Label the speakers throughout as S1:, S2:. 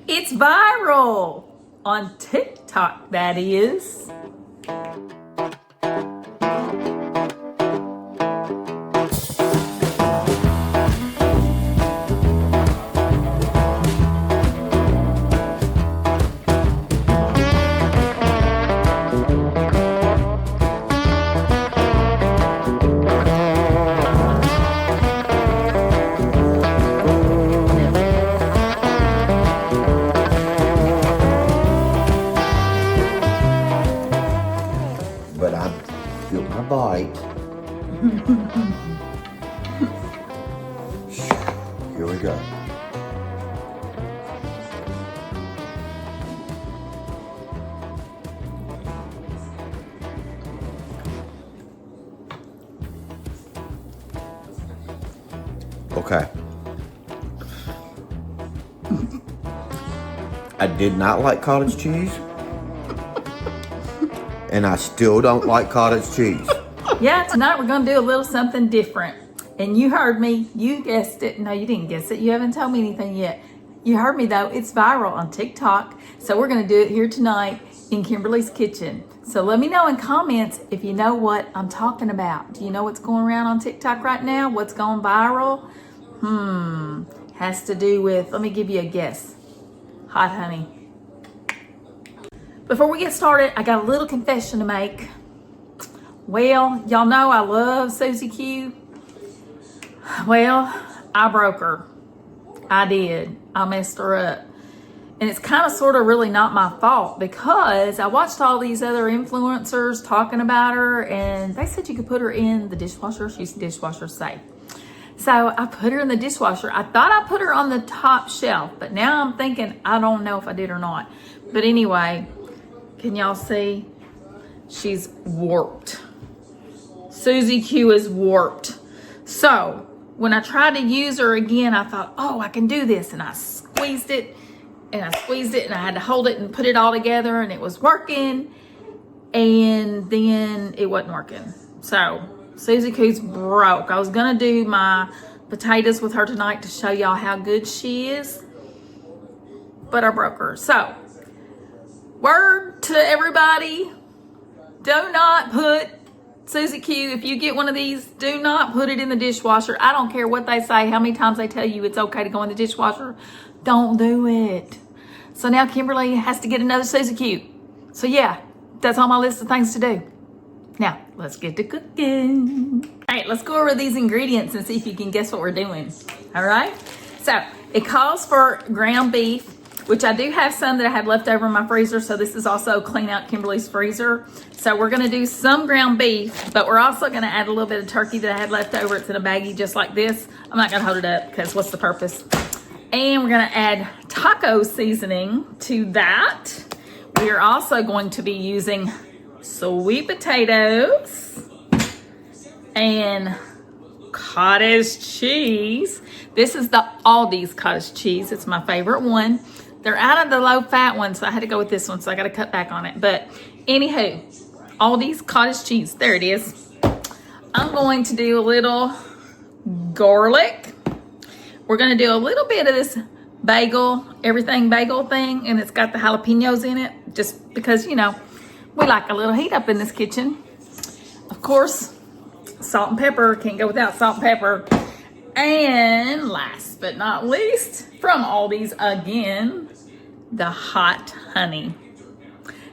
S1: It's viral on TikTok, that is.
S2: But I feel my bite. Here we go. Okay. I did not like cottage cheese. And I still don't like cottage cheese.
S1: Yeah, tonight we're gonna do a little something different. And you heard me, you guessed it. No, you didn't guess it. You haven't told me anything yet. You heard me though, it's viral on TikTok. So we're gonna do it here tonight in Kimberly's kitchen. So let me know in comments if you know what I'm talking about. Do you know what's going around on TikTok right now? What's going viral? Has to do with, let me give you a guess. Hot honey. Before we get started, I got a little confession to make. Well, y'all know I love Susie Q. Well, I broke her. I did. I messed her up. And it's kind of sort of really not my fault because I watched all these other influencers talking about her and they said you could put her in the dishwasher. She's dishwasher safe. So I put her in the dishwasher. I thought I put her on the top shelf, but now I'm thinking, I don't know if I did or not. But anyway, can y'all see? She's warped. Susie Q is warped. So when I tried to use her again, I thought, oh, I can do this. And I squeezed it and I squeezed it and I had to hold it and put it all together and it was working. And then it wasn't working. So Susie Q's broke. I was gonna do my potatoes with her tonight to show y'all how good she is, but I broke her. So word to everybody, do not put Susie Q, if you get one of these, do not put it in the dishwasher. I don't care what they say, how many times they tell you it's okay to go in the dishwasher. Don't do it. So now Kimberly has to get another Susie Q. So yeah, that's on my list of things to do. Now, let's get to cooking. All right, let's go over these ingredients and see if you can guess what we're doing. All right? So, it calls for ground beef, which I do have some that I have left over in my freezer, so this is also clean out Kimberly's freezer. So, we're gonna do some ground beef, but we're also gonna add a little bit of turkey that I had left over. It's in a baggie just like this. I'm not gonna hold it up because what's the purpose? And we're gonna add taco seasoning to that. We are also going to be using sweet potatoes and cottage cheese. This is the Aldi's cottage cheese. It's my favorite one. They're out of the low fat one, so I had to go with this one, so I got to cut back on it. But anywho, Aldi's cottage cheese. There it is. I'm going to do a little garlic. We're going to do a little bit of this bagel, everything bagel thing, and it's got the jalapenos in it, just because, you know, we like a little heat up in this kitchen. Of course, salt and pepper. Can't go without salt and pepper. And last but not least, from Aldi's again, the hot honey.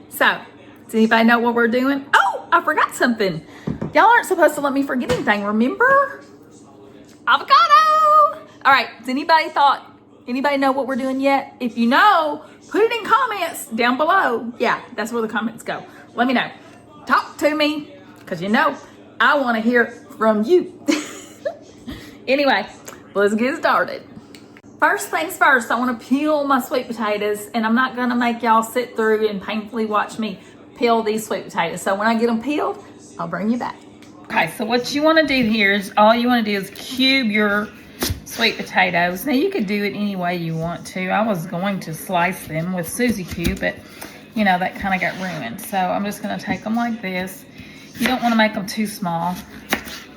S1: So, does anybody know what we're doing? Oh, I forgot something. Y'all aren't supposed to let me forget anything, remember? Avocado! All right, does anybody know what we're doing yet? If you know, put it in comments down below. Yeah, that's where the comments go. Let me know. Talk to me, because you know, I want to hear from you. Anyway, let's get started. First things first, I want to peel my sweet potatoes, and I'm not going to make y'all sit through and painfully watch me peel these sweet potatoes. So when I get them peeled, I'll bring you back. Okay, so what you want to do here is, all you want to do is cube your sweet potatoes. Now you could do it any way you want to. I was going to slice them with Susie Q, but you know, that kind of got ruined. So I'm just going to take them like this. You don't want to make them too small,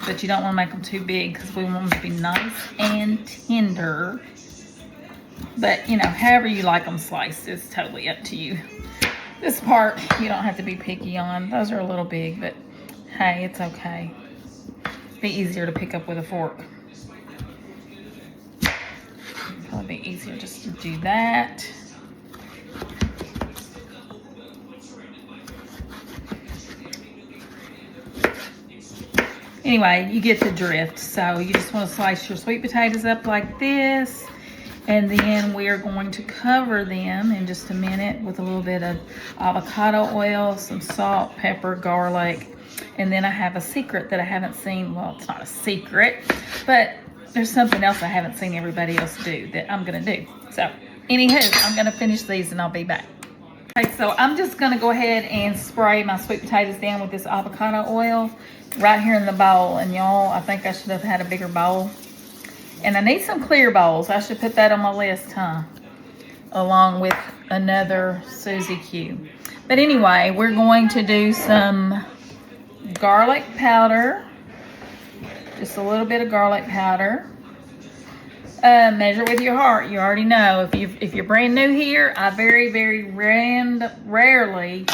S1: but you don't want to make them too big because we want them to be nice and tender. But, you know, however you like them sliced is totally up to you. This part, you don't have to be picky on. Those are a little big, but hey, it's okay. Be easier to pick up with a fork. Probably be easier just to do that. Anyway, you get the drift. So you just want to slice your sweet potatoes up like this. And then we are going to cover them in just a minute with a little bit of avocado oil, some salt, pepper, garlic. And then I have a secret that I haven't seen. Well, it's not a secret, but there's something else I haven't seen everybody else do that I'm going to do. So, anywho, I'm going to finish these and I'll be back. Okay, so I'm just going to go ahead and spray my sweet potatoes down with this avocado oil right here in the bowl. And y'all, I think I should have had a bigger bowl. And I need some clear bowls. I should put that on my list, huh? Along with another Suzy Q. But anyway, we're going to do some garlic powder. Just a little bit of garlic powder. Measure with your heart. You already know. If you're brand new here, I very rarely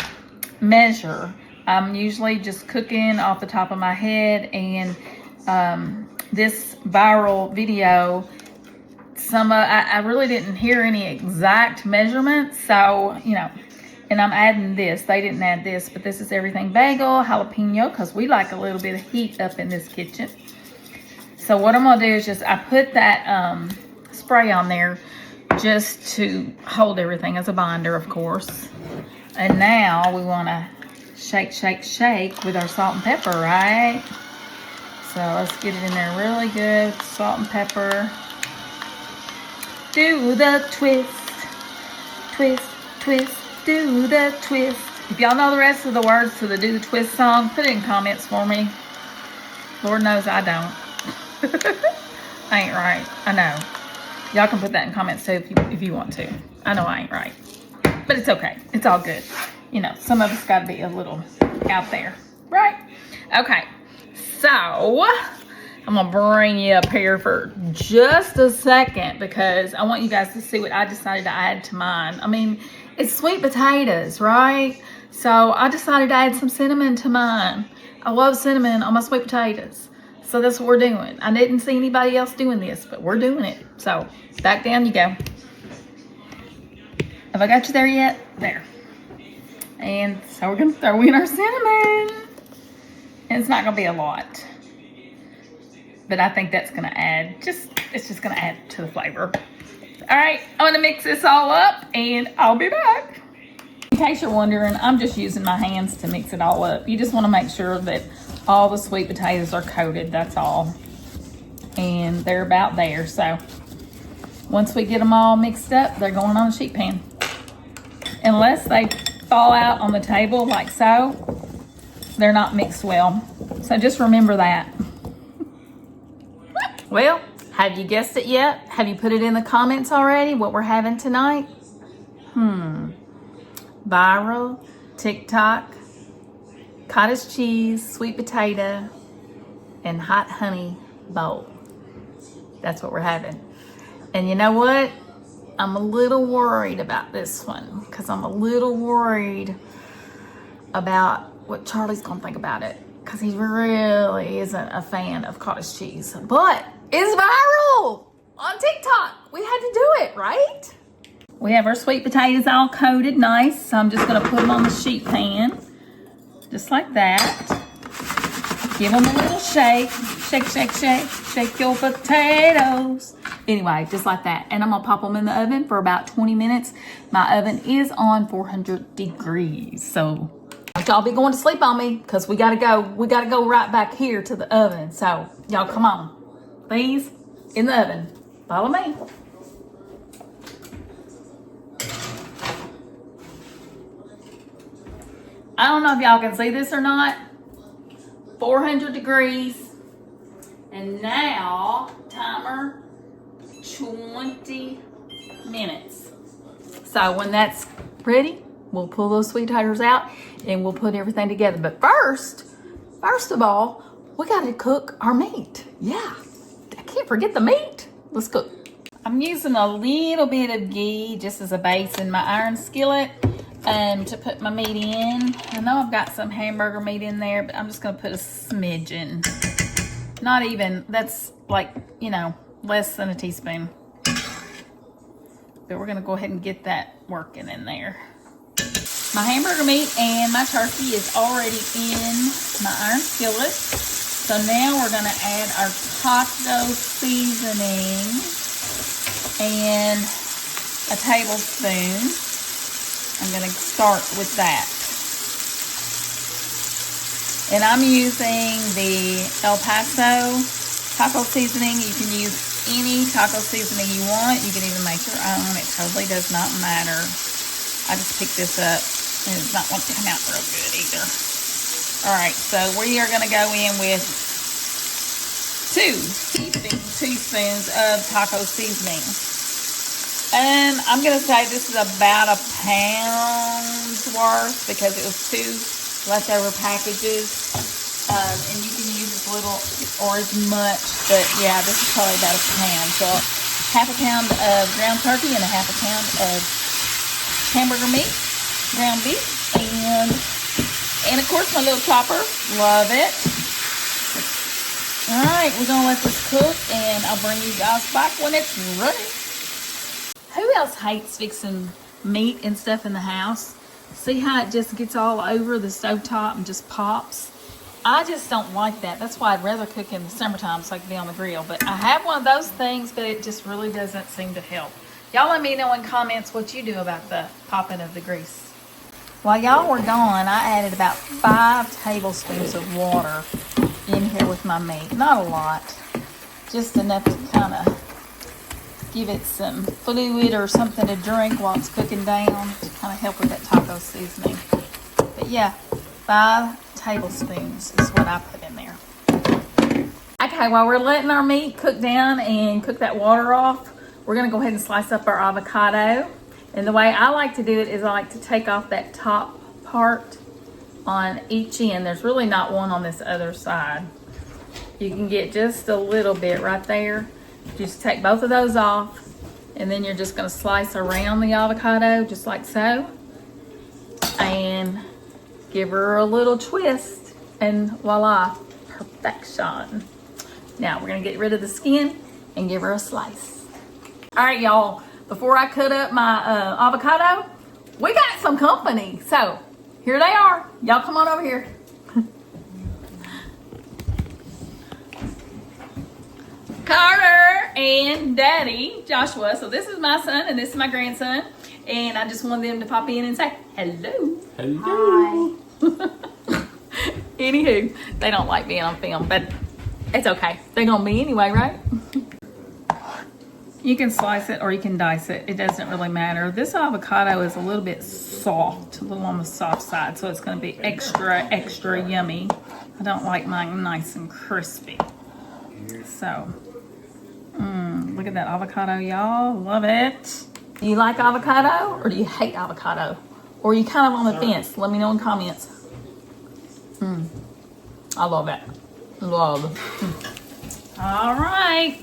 S1: measure. I'm usually just cooking off the top of my head, and this viral video, I really didn't hear any exact measurements, so you know. And I'm adding this. They didn't add this, but this is everything bagel, jalapeno, because we like a little bit of heat up in this kitchen. So what I'm gonna do is I put that spray on there just to hold everything as a binder, of course. And now we wanna shake with our salt and pepper, right? So let's get it in there really good. Salt and pepper. Do the twist, do the twist. If y'all know the rest of the words to the Do the Twist song, put it in comments for me. Lord knows I don't. I ain't right. I know. Y'all can put that in comments too if you want to. I know I ain't right. But it's okay. It's all good. You know, some of us got to be a little out there. Right? Okay. So, I'm going to bring you up here for just a second because I want you guys to see what I decided to add to mine. I mean, it's sweet potatoes, right? So, I decided to add some cinnamon to mine. I love cinnamon on my sweet potatoes. So, that's what we're doing. I didn't see anybody else doing this, but we're doing it. So, back down you go. Have I got you there yet? There. And so, we're going to throw in our cinnamon. And it's not going to be a lot. But I think that's going to add, it's just going to add to the flavor. All right, I'm going to mix this all up and I'll be back. In case you're wondering, I'm just using my hands to mix it all up. You just want to make sure that all the sweet potatoes are coated, that's all. And they're about there. So once we get them all mixed up, they're going on a sheet pan. Unless they fall out on the table like so, they're not mixed well. So just remember that. Well, have you guessed it yet? Have you put it in the comments already, what we're having tonight? Viral, TikTok, cottage cheese, sweet potato, and hot honey bowl. That's what we're having. And you know what? I'm a little worried about this one because I'm a little worried about what Charlie's gonna think about it because he really isn't a fan of cottage cheese. But it's viral on TikTok. We had to do it, right? We have our sweet potatoes all coated nice, so I'm just gonna put them on the sheet pan, just like that. Give them a little shake. Shake your potatoes. Anyway, just like that. And I'm gonna pop them in the oven for about 20 minutes. My oven is on 400 degrees, so y'all be going to sleep on me because we gotta go right back here to the oven. So y'all come on, please, in the oven. Follow me. I don't know if y'all can see this or not. 400 degrees. And now, timer, 20 minutes. So when that's ready, we'll pull those sweet taters out and we'll put everything together. But first of all, we gotta cook our meat. Yeah, I can't forget the meat. Let's cook. I'm using a little bit of ghee just as a base in my iron skillet to put my meat in. I know I've got some hamburger meat in there, but I'm just gonna put a smidgen. Not even, that's like, you know, less than a teaspoon. But we're gonna go ahead and get that working in there. My hamburger meat and my turkey is already in my iron skillet. So now we're gonna add our taco seasoning and a tablespoon. I'm gonna start with that. And I'm using the El Paso taco seasoning. You can use any taco seasoning you want. You can even make your own. It totally does not matter. I just picked this up and it's not going to come out real good either. All right, so we are going to go in with 2 teaspoons of taco seasoning. And I'm going to say this is about a pound's worth because it was 2 leftover packages. And you can use as little or as much, but yeah, this is probably about a pound. So half a pound of ground turkey and a half a pound of hamburger meat, ground beef, and of course my little chopper. Love it. All right, we're gonna let this cook and I'll bring you guys back when it's ready. Who else hates fixing meat and stuff in the house? See how it just gets all over the stovetop and just pops? I just don't like that. That's why I'd rather cook in the summertime so I can be on the grill. But I have one of those things, but it just really doesn't seem to help. Y'all let me know in comments what you do about the popping of the grease. While y'all were gone, I added about 5 tablespoons of water in here with my meat. Not a lot, just enough to kind of give it some fluid or something to drink while it's cooking down to kind of help with that taco seasoning. But yeah, 5 tablespoons is what I put in there. Okay, while we're letting our meat cook down and cook that water off, we're gonna go ahead and slice up our avocado. And the way I like to do it is I like to take off that top part on each end. There's really not one on this other side. You can get just a little bit right there. Just take both of those off, and then you're just gonna slice around the avocado just like so. And give her a little twist, and voila, perfection. Now we're gonna get rid of the skin and give her a slice. All right, y'all, before I cut up my avocado, we got some company. So here they are. Y'all come on over here. Carter and Daddy, Joshua. So this is my son and this is my grandson. And I just wanted them to pop in and say hello.
S3: Hello.
S1: Hi. Anywho, they don't like being on film, but it's okay. They're gonna be anyway, right? You can slice it or you can dice it. It doesn't really matter. This avocado is a little bit soft, a little on the soft side, so it's gonna be extra, extra yummy. I don't like mine nice and crispy. So, look at that avocado, y'all. Love it. Do you like avocado or do you hate avocado? Or are you kind of on the fence? Let me know in comments. I love it. Love. All right.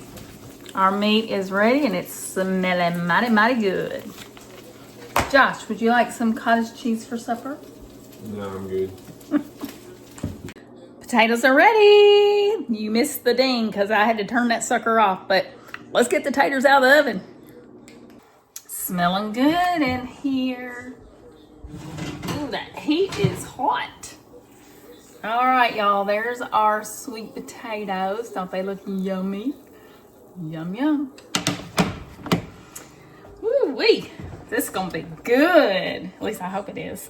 S1: Our meat is ready and it's smelling mighty, mighty good. Josh, would you like some cottage cheese for supper?
S3: No, I'm good.
S1: Potatoes are ready. You missed the ding because I had to turn that sucker off, but let's get the taters out of the oven. Smelling good in here. Ooh, that heat is hot. All right, y'all, there's our sweet potatoes. Don't they look yummy? Yum, yum. Woo-wee. This is gonna be good. At least I hope it is.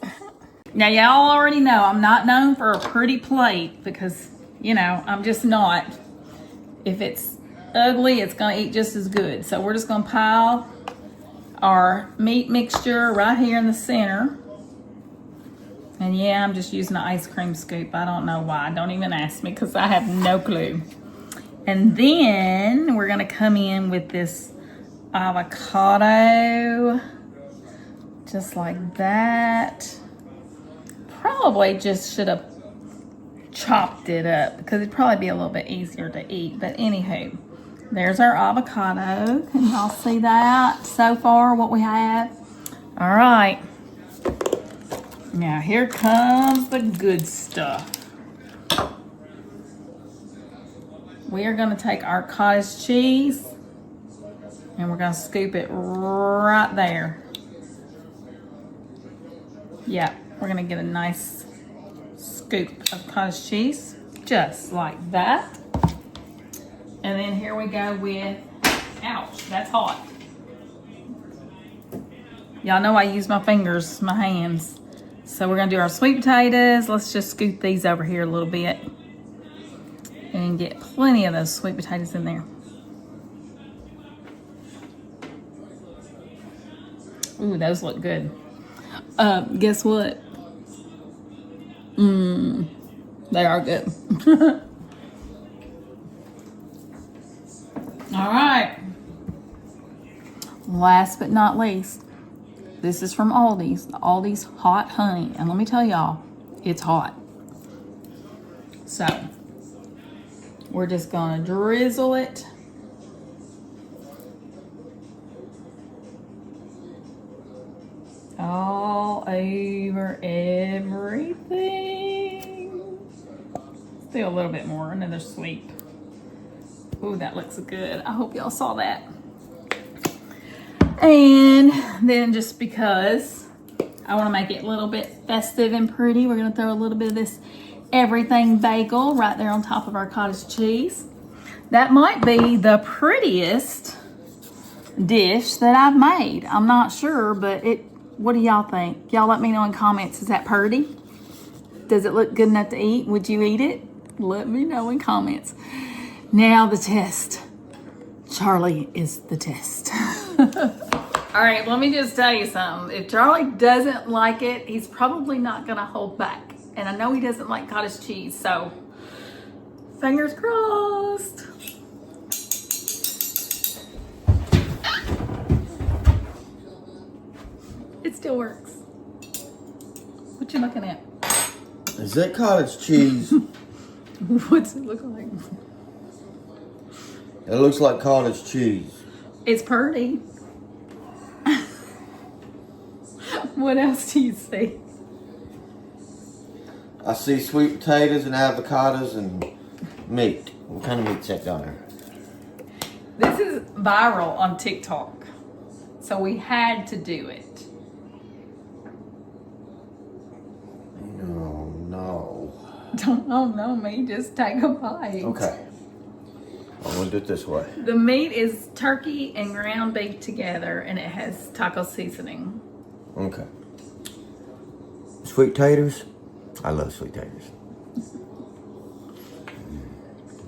S1: Now, y'all already know I'm not known for a pretty plate because, you know, I'm just not. If it's ugly, it's gonna eat just as good. So we're just gonna pile our meat mixture right here in the center. And yeah, I'm just using an ice cream scoop. I don't know why. Don't even ask me because I have no clue. And then we're gonna come in with this avocado, just like that. Probably just should have chopped it up because it'd probably be a little bit easier to eat. But anywho, There's our avocado. Can y'all see that so far, what we have? All right. Now here comes the good stuff. We are gonna take our cottage cheese and we're gonna scoop it right there. Yeah, we're gonna get a nice scoop of cottage cheese, just like that. And then here we go with, ouch, that's hot. Y'all know I use my fingers, my hands. So we're gonna do our sweet potatoes. Let's just scoop these over here a little bit and get plenty of those sweet potatoes in there. Ooh, those look good. Guess what? They are good. All right. Last but not least, this is from Aldi's. Aldi's hot honey. And let me tell y'all, it's hot. So, we're just gonna drizzle it. All over everything. Still a little bit more, another sweep. Ooh, that looks good. I hope y'all saw that. And then just because I want to make it a little bit festive and pretty, we're going to throw a little bit of this everything bagel right there on top of our cottage cheese. That might be the prettiest dish that I've made. I'm not sure, but what do y'all think? Y'all let me know in comments. Is that pretty? Does it look good enough to eat? Would you eat it? Let me know in comments. Now the test. Charlie is the test. All right, let me just tell you something. If Charlie doesn't like it, he's probably not gonna hold back. And I know he doesn't like cottage cheese, so fingers crossed. It still works. What you looking at?
S2: Is that cottage cheese?
S1: What's it look like?
S2: It looks like cottage cheese.
S1: It's pretty. What else do you see?
S2: I see sweet potatoes and avocados and meat. What kind of meat's that down there?
S1: This is viral on TikTok, so we had to do it.
S2: Oh no.
S1: Don't know me, just take a bite.
S2: Okay. I'm gonna do it this way.
S1: The meat is turkey and ground beef together, and it has taco seasoning.
S2: Okay. Sweet taters. I love sweet taters.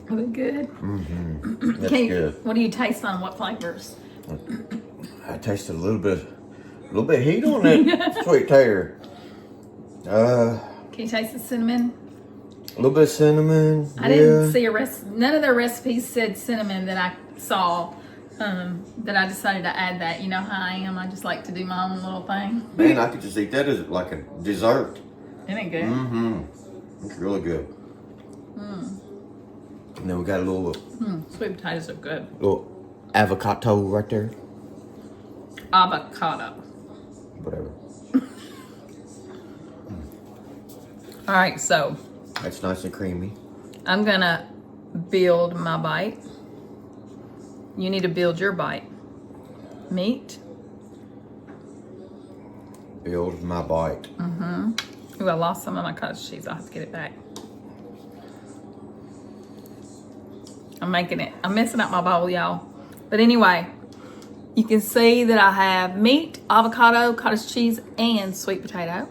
S1: Are they good?
S2: Mm-hmm. That's
S1: Okay,
S2: good.
S1: what do you taste on? What flavors?
S2: I tasted a little bit heat on that sweet tater.
S1: Can you taste the cinnamon?
S2: A little bit of cinnamon.
S1: I didn't see none of their recipes said cinnamon that I saw. That I decided to add that. You know how I am. I just like to do my own little thing.
S2: Man, I could just eat that as like a dessert.
S1: Isn't it good?
S2: Mm-hmm. It's really good. And then we got a little
S1: Sweet potatoes are good.
S2: avocado right there.
S1: Avocado.
S2: Whatever.
S1: All right, so
S2: That's nice and creamy.
S1: I'm gonna build my bite. You need to build your bite. Meat.
S2: Build my bite.
S1: Ooh, I lost some of my cottage cheese. I'll have to get it back. I'm messing up my bowl, y'all. But anyway, you can see that I have meat, avocado, cottage cheese, and sweet potato.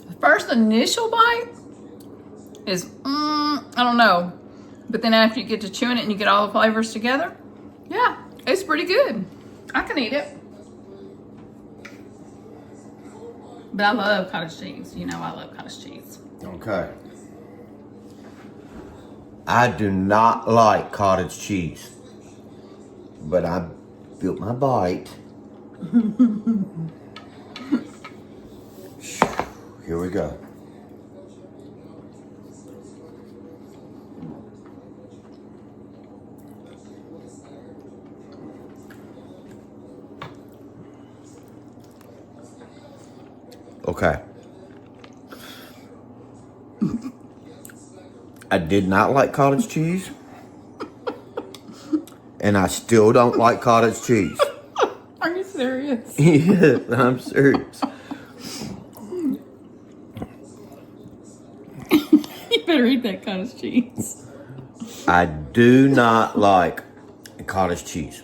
S1: The first initial bite is, I don't know. But then after you get to chewing it and you get all the flavors together, yeah, it's pretty good. I can eat it. But I love cottage cheese. You know I love cottage cheese.
S2: Okay. I do not like cottage cheese, but I built my bite Here we go. Okay. I did not like cottage cheese. And I still don't like cottage cheese.
S1: Are you serious?
S2: Yes, I'm serious.
S1: You better eat that cottage cheese.
S2: I do not like cottage cheese.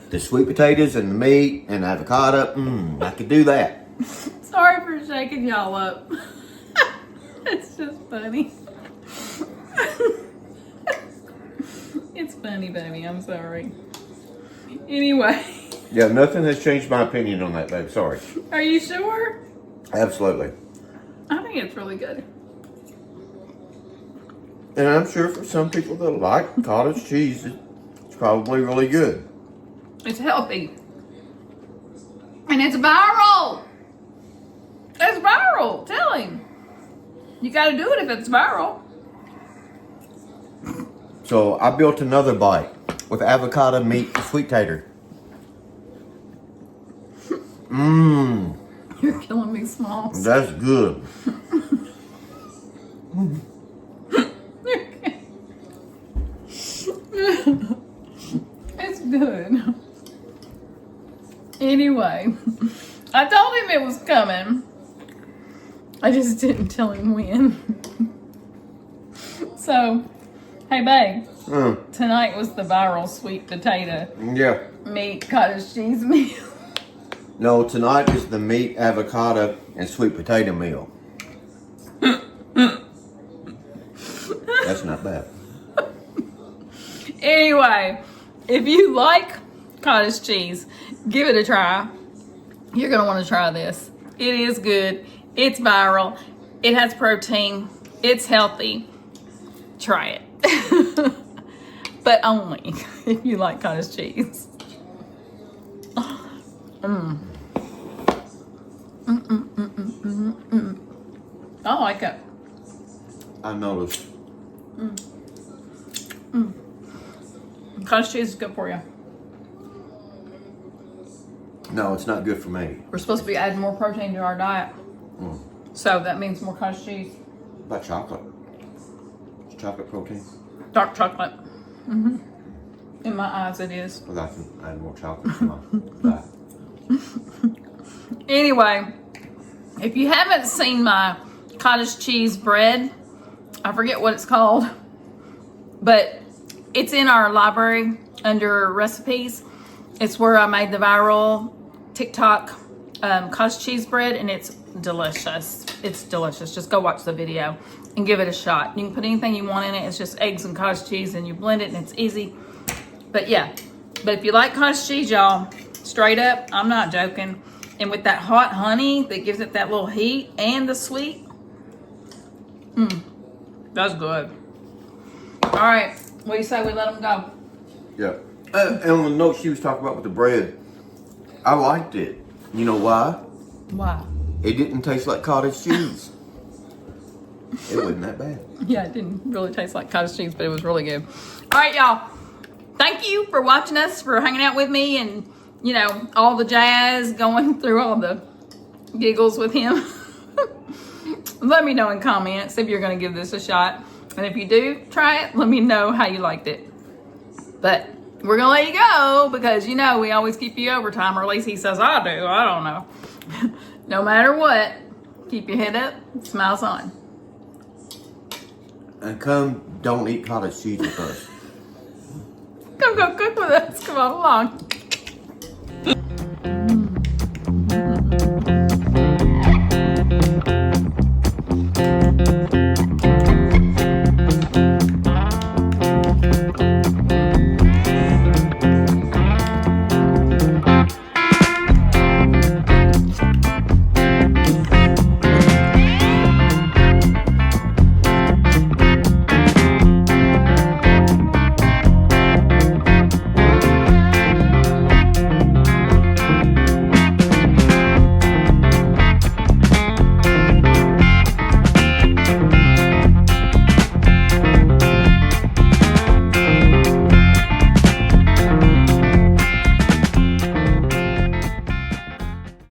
S2: The sweet potatoes and the meat and avocado, I could do that.
S1: Sorry for shaking y'all up. It's just funny. It's funny, baby. I'm sorry. Anyway.
S2: Yeah, nothing has changed my opinion on that, babe. Sorry.
S1: Are you sure?
S2: Absolutely.
S1: I think it's really good.
S2: And I'm sure for some people that like cottage cheese, it's probably really good.
S1: It's healthy. And it's viral. It's viral. Tell him. You got to do it if it's viral.
S2: So I built another bite with avocado, meat, and sweet tater. Mmm.
S1: You're killing me, Smalls.
S2: That's good.
S1: It's good. Anyway, I told him it was coming. I just didn't tell him when. So, hey babe, tonight was the viral sweet potato
S2: Yeah.
S1: meat cottage cheese meal.
S2: No, tonight is the meat, avocado, and sweet potato meal. That's not bad.
S1: Anyway, if you like cottage cheese, give it a try. You're going to want to try this. It is good. It's viral. It has protein. It's healthy. Try it. But only if you like cottage cheese. I like it.
S2: I noticed.
S1: Cottage cheese is good for you.
S2: No, it's not good for me.
S1: We're supposed to be adding more protein to our diet. So that means more cottage cheese.
S2: What about chocolate? Is chocolate protein?
S1: Dark chocolate. In my eyes it is.
S2: Because I can add more chocolate to my diet.
S1: Anyway, if you haven't seen my cottage cheese bread, I forget what it's called, but it's in our library under recipes. It's where I made the viral TikTok cottage cheese bread, and it's delicious. It's delicious. Just go watch the video and give it a shot. You can put anything you want in it. It's just eggs and cottage cheese, and you blend it, and it's easy. But yeah, but if you like cottage cheese, y'all, straight up, I'm not joking. And with that hot honey that gives it that little heat and the sweet, that's good. All right, what do you say we let them go?
S2: Yeah. And on the note she was talking about with the bread, I liked it. You know why?
S1: Why?
S2: It didn't taste like cottage cheese. It wasn't that bad.
S1: Yeah, it didn't really taste like cottage cheese, but it was really good. All right, y'all. Thank you for watching us, for hanging out with me, and, you know, all the jazz, going through all the giggles with him. Let me know in comments if you're going to give this a shot. And if you do try it, let me know how you liked it. But we're going to let you go because, you know, we always keep you overtime, or at least he says I do. I don't know. No matter what, keep your head up, smiles on.
S2: And come, don't eat cottage cheese with us.
S1: Come go cook with us. Come on along.